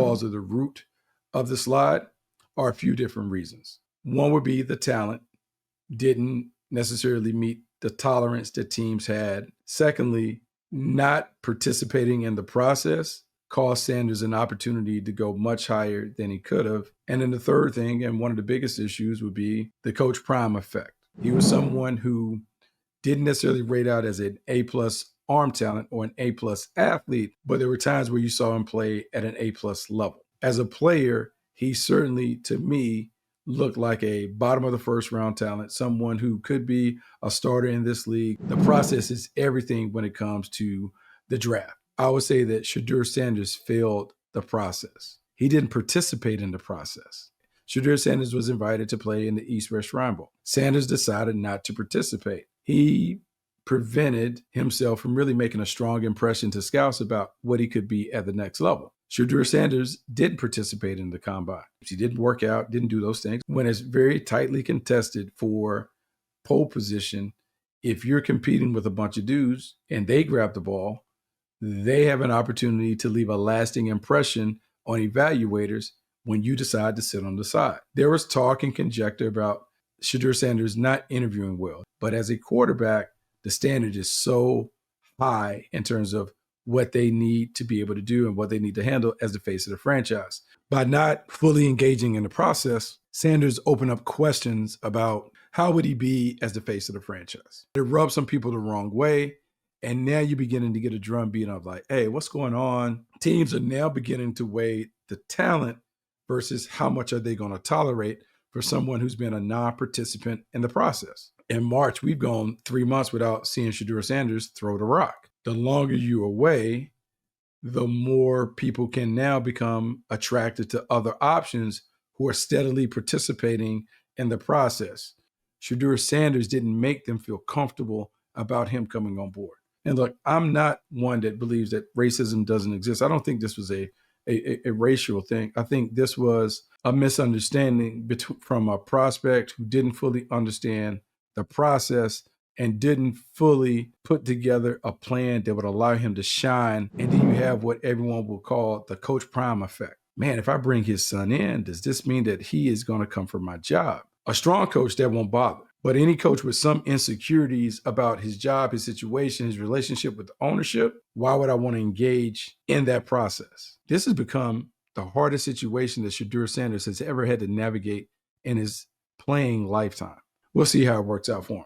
cause or the root of the slide are a few different reasons. One would be the talent didn't necessarily meet the tolerance that teams had. Secondly, not participating in the process cost Sanders an opportunity to go much higher than he could have. And then the third thing, and one of the biggest issues, would be the Coach Prime effect. He was someone who didn't necessarily rate out as an A-plus arm talent or an A-plus athlete, but there were times where you saw him play at an A-plus level. As a player, he certainly, to me, looked like a bottom of the first round talent, someone who could be a starter in this league. The process is everything when it comes to the draft. I would say that Shedeur Sanders failed the process. He didn't participate in the process. Shedeur Sanders was invited to play in the East-West Shrine Bowl. Sanders decided not to participate. He prevented himself from really making a strong impression to scouts about what he could be at the next level. Shedeur Sanders didn't participate in the combine. He didn't work out, didn't do those things. When it's very tightly contested for pole position, if you're competing with a bunch of dudes and they grab the ball, they have an opportunity to leave a lasting impression on evaluators when you decide to sit on the side. There was talk and conjecture about Shedeur Sanders not interviewing well, but as a quarterback, the standard is so high in terms of what they need to be able to do and what they need to handle as the face of the franchise. By not fully engaging in the process, Sanders opened up questions about how would he be as the face of the franchise. It rubbed some people the wrong way. And now you're beginning to get a drumbeat of like, hey, what's going on? Teams are now beginning to weigh the talent versus how much are they going to tolerate for someone who's been a non-participant in the process. In March, we've gone 3 months without seeing Shedeur Sanders throw the rock. The longer you're away, the more people can now become attracted to other options who are steadily participating in the process. Shedeur Sanders didn't make them feel comfortable about him coming on board. And look, I'm not one that believes that racism doesn't exist. I don't think this was a racial thing. I think this was a misunderstanding from a prospect who didn't fully understand the process and didn't fully put together a plan that would allow him to shine. And then you have what everyone will call the Coach Prime effect. Man, if I bring his son in, does this mean that he is going to come for my job? A strong coach, that won't bother. But any coach with some insecurities about his job, his situation, his relationship with the ownership, why would I want to engage in that process? This has become the hardest situation that Shedeur Sanders has ever had to navigate in his playing lifetime. We'll see how it works out for him.